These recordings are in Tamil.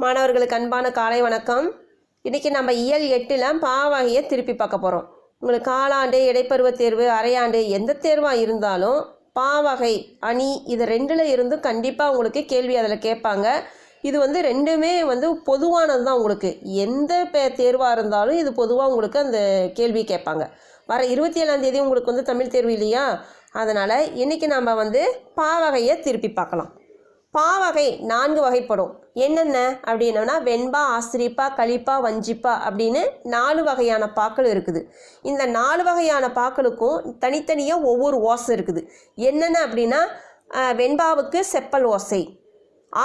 மாணவர்களுக்கு அன்பான காலை வணக்கம். இன்றைக்கி நம்ம இயல் 8ல் பாவகையை திருப்பி பார்க்க போகிறோம். உங்களுக்கு காலாண்டு, இடைப்பருவ தேர்வு, அரையாண்டு எந்த தேர்வாக இருந்தாலும் பாவகை அணி இது ரெண்டில் இருந்து கண்டிப்பாக உங்களுக்கு கேள்வி அதில் கேட்பாங்க. இது ரெண்டுமே பொதுவானது தான். உங்களுக்கு எந்த தேர்வாக இருந்தாலும் இது பொதுவாக உங்களுக்கு அந்த கேள்வி கேட்பாங்க. வர 27ஆம் தேதி உங்களுக்கு தமிழ் தேர்வு இல்லையா? அதனால் இன்றைக்கி நம்ம பாவகையை திருப்பி பார்க்கலாம். பாவகை 4 வகைப்படும். என்னென்ன அப்படின்னா வெண்பா, ஆசிரியப்பா, கலிப்பா, வஞ்சிப்பா அப்படின்னு 4 வகையான பாக்கள் இருக்குது. இந்த 4 வகையான பாக்களுக்கும் தனித்தனியாக ஒவ்வொரு ஓசை இருக்குது. என்னென்ன அப்படின்னா வெண்பாவுக்கு செப்பல் ஓசை,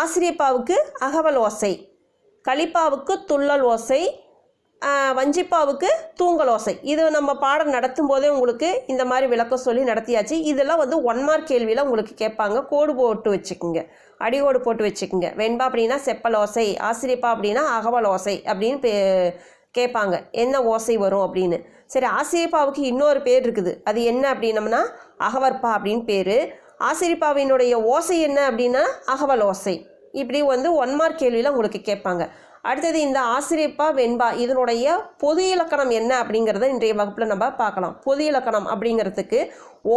ஆசிரியப்பாவுக்கு அகவல் ஓசை, கலிப்பாவுக்கு துள்ளல் ஓசை, வஞ்சிப்பாவுக்கு தூங்கல் ஓசை. இது நம்ம பாடம் நடத்தும் போதே உங்களுக்கு இந்த மாதிரி விளக்கம் சொல்லி நடத்தியாச்சு. இதெல்லாம் 1 மார்க் கேள்வியில் உங்களுக்கு கேட்பாங்க. கோடு போட்டு வச்சுக்கோங்க, அடிகோடு போட்டு வச்சுக்கோங்க. வெண்பா அப்படின்னா செப்பல் ஓசை, ஆசிரியப்பா அப்படின்னா அகவல் ஓசை அப்படின்னு கேட்பாங்க. என்ன ஓசை வரும் அப்படின்னு. சரி, ஆசிரியப்பாவுக்கு இன்னொரு பேர் இருக்குது. அது என்ன அப்படின்னம்னா அகவற்பா அப்படின்னு பேர். ஆசிரியப்பாவினுடைய ஓசை என்ன அப்படின்னா அகவல் ஓசை. இப்படி 1 மார்க் கேள்வியில் உங்களுக்கு கேட்பாங்க. அடுத்தது இந்த ஆசிரியப்பா, வெண்பா இதனுடைய பொது இலக்கணம் என்ன அப்படிங்கிறத இன்றைய வகுப்பில் நம்ம பார்க்கலாம். பொது இலக்கணம் அப்படிங்கிறதுக்கு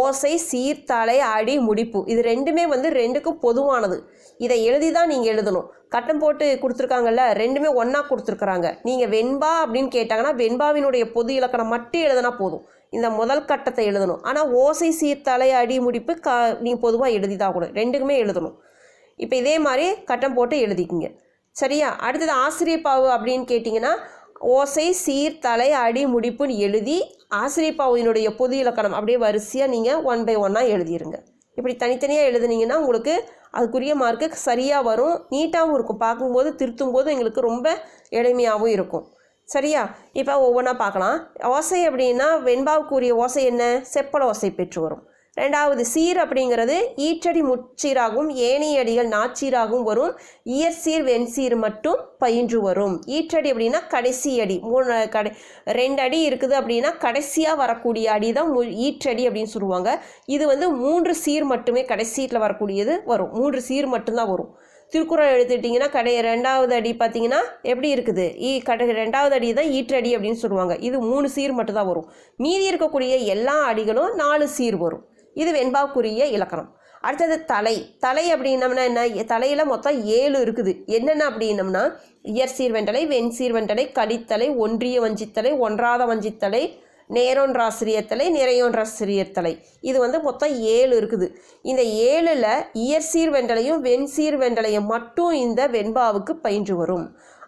ஓசை, சீர், தலை, அடி, முடிப்பு இது ரெண்டுமே ரெண்டுக்கும் பொதுவானது. இதை எழுதி தான் நீங்கள் எழுதணும். கட்டம் போட்டு கொடுத்துருக்காங்கல்ல, ரெண்டுமே ஒன்றா கொடுத்துருக்குறாங்க. நீங்கள் வெண்பா அப்படின்னு கேட்டாங்கன்னா வெண்பாவினுடைய பொது இலக்கணம் மட்டும் எழுதினா போதும். இந்த முதல் கட்டத்தை எழுதணும். ஆனால் ஓசை, சீர், தலை, அடி, முடிப்பு நீங்கள் பொதுவாக எழுதி தான் ஆகணும். ரெண்டுக்குமே எழுதணும். இப்போ இதே மாதிரி கட்டம் போட்டு எழுதிக்கிங்க. சரியா? அடுத்தது ஆசிரியப்பாவு அப்படின்னு கேட்டிங்கன்னா ஓசை, சீர், தலை, அடி, முடிப்புன்னு எழுதி ஆசிரியப்பாவினுடைய பொது இலக்கணம் அப்படியே வரிசையாக நீங்கள் 1 by 1 எழுதிடுங்க. இப்படி தனித்தனியாக எழுதுனீங்கன்னா உங்களுக்கு அதுக்குரிய மார்க்கு சரியாக வரும். நீட்டாகவும் இருக்கும். பார்க்கும்போது திருத்தும் போது எங்களுக்கு ரொம்ப எளிமையாகவும் இருக்கும். சரியா? இப்போ ஒவ்வொன்றா பார்க்கலாம். ஓசை அப்படின்னா வெண்பாவுக்குரிய ஓசை என்ன? செப்பல் ஓசை பெற்று வரும். ரெண்டாவது சீர் அப்படிங்கிறது ஈற்றடி முச்சீராகவும் ஏனைய அடிகள் நாச்சீராகவும் வரும். இயற்சீர், வெண்சீர் மட்டும் பயின்று வரும். ஈற்றடி அப்படின்னா கடைசி அடி. 2 அடி இருக்குது அப்படின்னா கடைசியாக வரக்கூடிய அடி தான் ஈற்றடி அப்படின்னு சொல்லுவாங்க. இது 3 சீர் மட்டுமே கடைசியில் வரக்கூடியது வரும். 3 சீர் மட்டும்தான் வரும். திருக்குறள் எடுத்துக்கிட்டிங்கன்னா 2வது அடி பார்த்தீங்கன்னா எப்படி இருக்குது? 2வது அடி தான் ஈற்றடி அப்படின்னு சொல்லுவாங்க. இது 3 சீர் மட்டும்தான் வரும். மீதி இருக்கக்கூடிய எல்லா அடிகளும் 4 சீர் வரும். இது வெண்பாவுக்குரிய இலக்கணம். அடுத்தது தலை. தலை அப்படின்னம்னா என்ன? தலையில் மொத்தம் 7 இருக்குது. என்னென்ன அப்படின்னம்னா இயற்சீர் வெண்டலை, வெண்சீர் வெண்டலை, கடித்தலை, ஒன்றிய வஞ்சித்தலை, ஒன்றாத வஞ்சித்தலை, நேரொன்றாசிரியத்தலை, நிறையொன்றாசிரியத்தலை. இது மொத்தம் 7 இருக்குது. இந்த 7ல் இயற்சீர் வெண்டலையும் வெண்சீர் வெண்டலையும் மட்டும் இந்த வெண்பாவுக்கு பயின்று வரும்.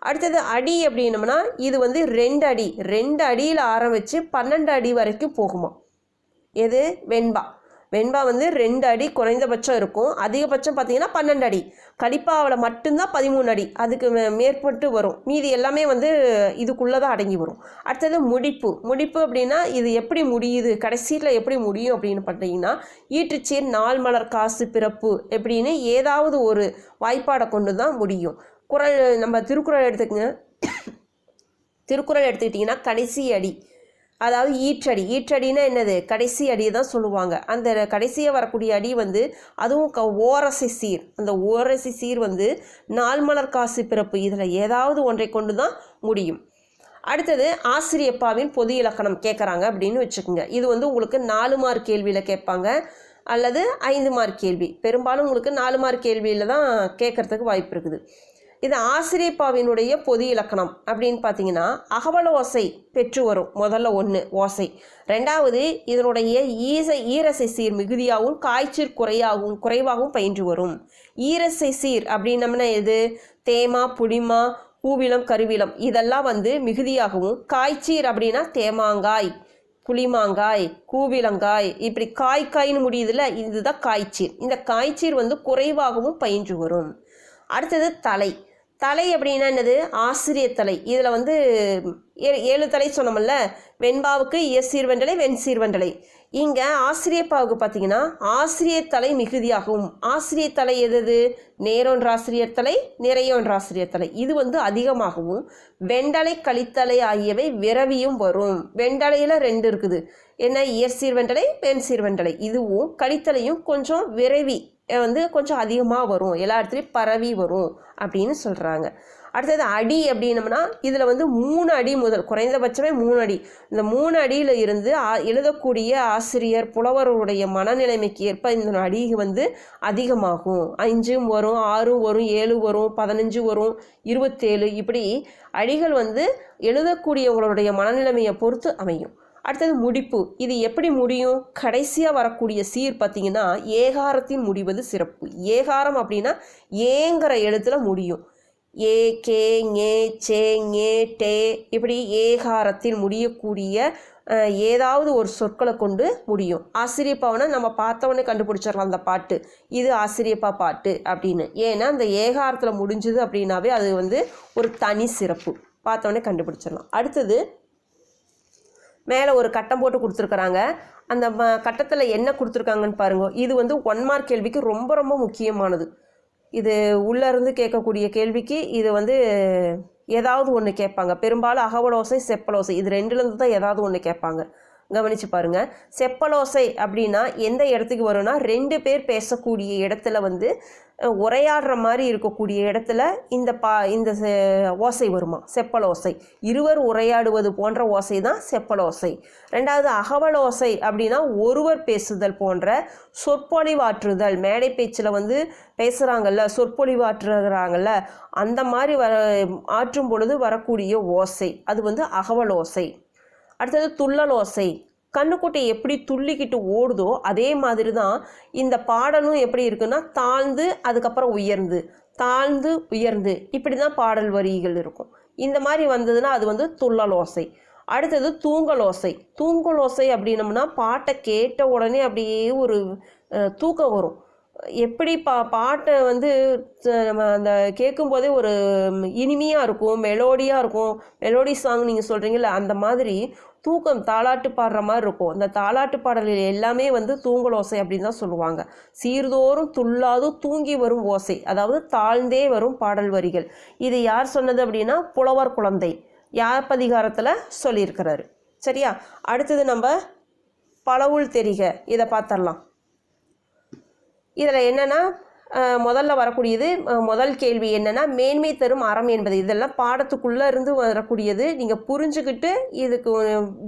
அடுத்தது அடி அப்படின்னம்னா இது 2 அடி. 2 அடியில் ஆரம்பித்து 12 அடி வரைக்கும் போகுமா. எது? வெண்பா. வெண்பா 2 அடி குறைந்தபட்சம் இருக்கும். அதிகபட்சம் பார்த்தீங்கன்னா 12 அடி. கலிப்பாவில் மட்டும்தான் 13 அடி. அதுக்கு மேற்பட்டு வரும். மீதி எல்லாமே இதுக்குள்ளே தான் அடங்கி வரும். அடுத்தது முடிப்பு. முடிப்பு அப்படின்னா இது எப்படி முடியுது, கடைசியில் எப்படி முடியும் அப்படின்னு பார்த்தீங்கன்னா ஈற்றுச்சீர், நாள், மலர், காசு, பிறப்பு எப்படின்னு ஏதாவது ஒரு வாய்ப்பாடை கொண்டு தான் முடியும். குறள் நம்ம திருக்குறள் எடுத்துக்கங்க. திருக்குறள் எடுத்துக்கிட்டிங்கன்னா கடைசி அடி, அதாவது ஈற்றடி. ஈற்றடினா என்னது? கடைசி அடி தான் சொல்லுவாங்க. அந்த கடைசியாக வரக்கூடிய அடி அதுவும் ஓரசை சீர். அந்த ஓரசை சீர் நாள், மலர், காசு, பிறப்பு இதில் ஏதாவது ஒன்றை கொண்டு தான் முடியும். அடுத்தது ஆசிரியப்பாவின் பொது இலக்கணம் கேட்குறாங்க அப்படின்னு வச்சுக்கோங்க. இது உங்களுக்கு 4 மார்க் கேள்வியில் கேட்பாங்க அல்லது 5 மார்க் கேள்வி. பெரும்பாலும் உங்களுக்கு 4 மார்க் கேள்வியில் தான் கேட்குறதுக்கு வாய்ப்பு இருக்குது. இது ஆசிரியப்பாவினுடைய பொது இலக்கணம் அப்படின்னு பார்த்தீங்கன்னா அகவல் ஓசை பெற்று வரும். முதல்ல 1 ஓசை. 2வது இதனுடைய ஈரசை சீர் மிகுதியாகவும் காய்ச்சீர் குறைவாகவும் பயின்று வரும். ஈரசை சீர் அப்படின்னம்னா எது? தேமா, புளிமா, பூவிலம், கருவிலம் இதெல்லாம் மிகுதியாகவும், காய்ச்சீர் அப்படின்னா தேமாங்காய், புளிமாங்காய், கூவிலங்காய் இப்படி காய்ன்னு முடியுதுல, இதுதான் காய்ச்சீர். இந்த காய்ச்சீர் குறைவாகவும் பயின்று வரும். அடுத்தது தலை. தலை அப்படின்னா என்னது? ஆசிரியத்தலை. இதில் 7 தலை சொன்னோம்ல. வெண்பாவுக்கு இயற்சீர் வெண்டலை, வெண்சீர் வெண்டலை. இங்கே ஆசிரியப்பாவுக்கு பார்த்தீங்கன்னா ஆசிரியத்தலை மிகுதியாகவும். ஆசிரியத்தலை எது? நேரொன்றாசிரியத்தலை, நிறையொன்றாசிரியத்தலை. இது அதிகமாகவும். வெண்டலை, கழித்தலை ஆகியவை விரவியும் வரும். வெண்டலையில் 2 இருக்குது. என்ன? இயற்சீர் வெண்டலை, வெண்சீர் வெண்டலை. இதுவும் கழித்தலையும் கொஞ்சம் விரைவி வந்து கொஞ்சம் அதிகமாக வரும், எல்லா இடத்துலையும் பரவி வரும் அப்படின்னு சொல்கிறாங்க. அடுத்தது அடி அப்படின்னம்னா இதில் வந்து 3 அடி முதல், குறைந்தபட்சமே 3 அடி, இந்த 3 அடியில் இருந்து எழுதக்கூடிய ஆசிரியர் புலவருடைய மனநிலைமைக்கு ஏற்ப இந்த அடி வந்து அதிகமாகும். 5 வரும், 6 வரும், 7 வரும், 15 வரும், 27, இப்படி அடிகள் வந்து எழுதக்கூடியவங்களுடைய மனநிலைமையை பொறுத்து அமையும். அடுத்தது முடிப்பு. இது எப்படி முடியும்? கடைசியாக வரக்கூடிய சீர் பார்த்திங்கன்னா ஏகாரத்தின் முடிவது சிறப்பு. ஏகாரம் அப்படின்னா ஏங்கிற எழுத்தில் முடியும். ஏ, கே, ஞே, சே, ஞே, டே, இப்படி ஏகாரத்தில் முடியக்கூடிய ஏதாவது ஒரு சொற்களை கொண்டு முடியும். ஆசிரியப்பாவனை நம்ம பார்த்தவொடனே கண்டுபிடிச்சிடலாம் அந்த பாட்டு இது ஆசிரியப்பா பாட்டு அப்படின்னு. ஏன்னா அந்த ஏகாரத்தில் முடிஞ்சுது அப்படின்னாவே அது வந்து ஒரு தனி சிறப்பு, பார்த்தவொடனே கண்டுபிடிச்சிடலாம். அடுத்தது மேலே ஒரு கட்டம் போட்டு கொடுத்துருக்குறாங்க. அந்த கட்டத்தில் என்ன கொடுத்துருக்காங்கன்னு பாருங்க. இது வந்து 1 மார்க் கேள்விக்கு ரொம்ப ரொம்ப முக்கியமானது. இது உள்ளேருந்து கேட்கக்கூடிய கேள்விக்கு இது வந்து ஏதாவது ஒன்று கேட்பாங்க. பெரும்பாலும் அகவலோசை, செப்பலோசை, இது 2லேருந்து தான் ஏதாவது ஒன்று கேட்பாங்க. கவனித்து பாருங்கள். செப்பலோசை அப்படின்னா எந்த இடத்துக்கு வரும்னா 2 பேர் பேசக்கூடிய இடத்துல வந்து உரையாடுற மாதிரி இருக்கக்கூடிய இடத்துல இந்த ஓசை வருமா, செப்பலோசை. இருவர் உரையாடுவது போன்ற ஓசை தான் செப்பலோசை. 2வது அகவலோசை அப்படின்னா ஒருவர் பேசுதல் போன்ற சொற்பொழிவாற்றுதல், மேடை பேச்சில் வந்து பேசுகிறாங்கல்ல, சொற்பொழிவாற்றுகிறாங்கல்ல, அந்த மாதிரி ஆற்றும் பொழுது வரக்கூடிய ஓசை அது வந்து அகவலோசை. அடுத்தது துள்ளலோசை. கண்ணுக்குட்டி எப்படி துள்ளிக்கிட்டு ஓடுதோ அதே மாதிரி தான் இந்த பாடலும் எப்படி இருக்குன்னா தாழ்ந்து அதுக்கப்புறம் உயர்ந்து, தாழ்ந்து உயர்ந்து, இப்படி தான் பாடல் வரிகள் இருக்கும். இந்த மாதிரி வந்ததுன்னா அது வந்து துள்ளலோசை. அடுத்தது தூங்கலோசை. தூங்கலோசை அப்படின்னம்னா பாட்டை கேட்ட உடனே அப்படியே ஒரு தூக்கம் வரும். எப்படி பாட்டை வந்து நம்ம அந்த கேட்கும்போதே ஒரு இனிமையாக இருக்கும், மெலோடியாக இருக்கும். மெலோடி சாங் நீங்கள் சொல்கிறீங்கள, அந்த மாதிரி தூக்கம் தாலாட்டு பாடுற மாதிரி இருக்கும். அந்த தாலாட்டு பாடல்கள் எல்லாமே வந்து தூங்கலோசை அப்படின்னு தான் சொல்லுவாங்க. சீர்தோறும் துள்ளாது தூங்கி வரும் ஓசை, அதாவது தாழ்ந்தே வரும் பாடல் வரிகள். இது யார் சொன்னது அப்படின்னா புலவர் குழந்தை யாப்பதிகாரத்தில் சொல்லியிருக்கிறாரு. சரியா? அடுத்தது நம்ம பலவுள் தெரிக, இதை பார்த்துடலாம். இதில் என்னென்னா முதல்ல வரக்கூடியது, முதல் கேள்வி என்னென்னா மேன்மை தரும் அறம் என்பது. இதெல்லாம் பாடத்துக்குள்ளே இருந்து வரக்கூடியது. நீங்கள் புரிஞ்சுக்கிட்டு இதுக்கு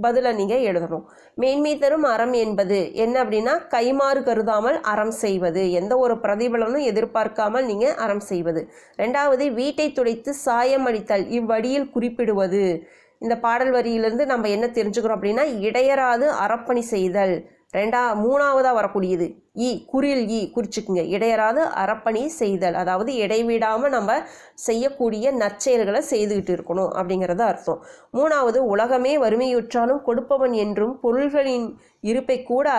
பதிலை நீங்கள் எழுதணும். மேன்மை தரும் அறம் என்பது என்ன அப்படின்னா கைமாறு கருதாமல் அறம் செய்வது, எந்த ஒரு பிரதிபலனும் எதிர்பார்க்காமல் நீங்கள் அறம் செய்வது. 2வது வீட்டை துடைத்து சாயம் அடித்தல், இவ்வடியில் குறிப்பிடுவது. இந்த பாடல் வரியிலிருந்து நம்ம என்ன தெரிஞ்சுக்கிறோம் அப்படின்னா இடையராது அறப்பணி செய்தல். 3வதாக வரக்கூடியது குறில் குறிச்சுக்குங்க. இடையராது அறப்பணி செய்தல், அதாவது இடைவிடாமல் நம்ம செய்யக்கூடிய நற்செயல்களை செய்துக்கிட்டு இருக்கணும் அப்படிங்கிறது அர்த்தம். 3வது உலகமே வறுமையுற்றாலும் கொடுப்பவன் என்றும் பொருள்களின் இருப்பை கூட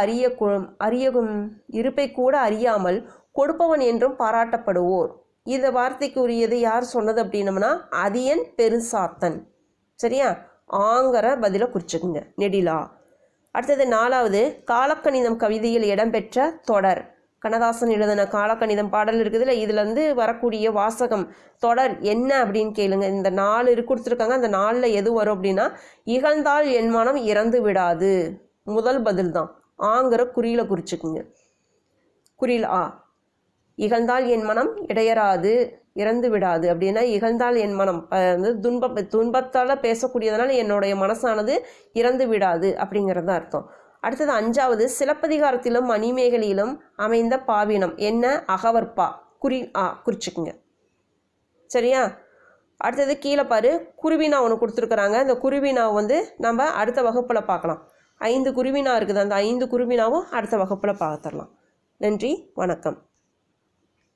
அறியாமல் கொடுப்பவன் என்றும் பாராட்டப்படுவோர். இந்த வார்த்தைக்கு உரியது யார் சொன்னது அப்படின்னம்னா அதியன் பெருசாத்தன். சரியா? ஆங்கிற பதிலை குறிச்சுக்குங்க, நெடிலா. அடுத்தது 4வது காலக்கணிதம் கவிதையில் இடம்பெற்ற தொடர். கண்ணதாசன் எழுதின காலக்கணிதம் பாடல் இருக்குதுல்ல, இதுலேருந்து வரக்கூடிய வாசகம் தொடர் என்ன அப்படின்னு கேளுங்க. இந்த 4 கொடுத்துருக்காங்க. அந்த 4ல் எது வரும் அப்படின்னா இகழ்ந்தால் என் மனம் இறந்து விடாது, முதல் பதில் தான். ஆங்கிற குறியில் குறிச்சுக்குங்க. குறியில் ஆ. இகழ்ந்தால் என் மனம் இடையராது இறந்து விடாது அப்படின்னா இகழ்ந்தால் என் மனம் வந்து துன்பத்தால் பேசக்கூடியதுனால என்னுடைய மனசானது இறந்து விடாது அப்படிங்கிறது அர்த்தம். அடுத்தது 5வது சிலப்பதிகாரத்திலும் மணிமேகலையிலும் அமைந்த பாவினம் என்ன, அகவற்பா. குறிச்சுக்குங்க. சரியா? அடுத்தது கீழே பாரு, குருவினா ஒன்று கொடுத்துருக்குறாங்க. இந்த குருவினா வந்து நம்ம அடுத்த வகுப்பில் பார்க்கலாம். 5 குருவினா இருக்குது. அந்த 5 குருவினாவும் அடுத்த வகுப்பில் பார்த்துடலாம். நன்றி, வணக்கம்.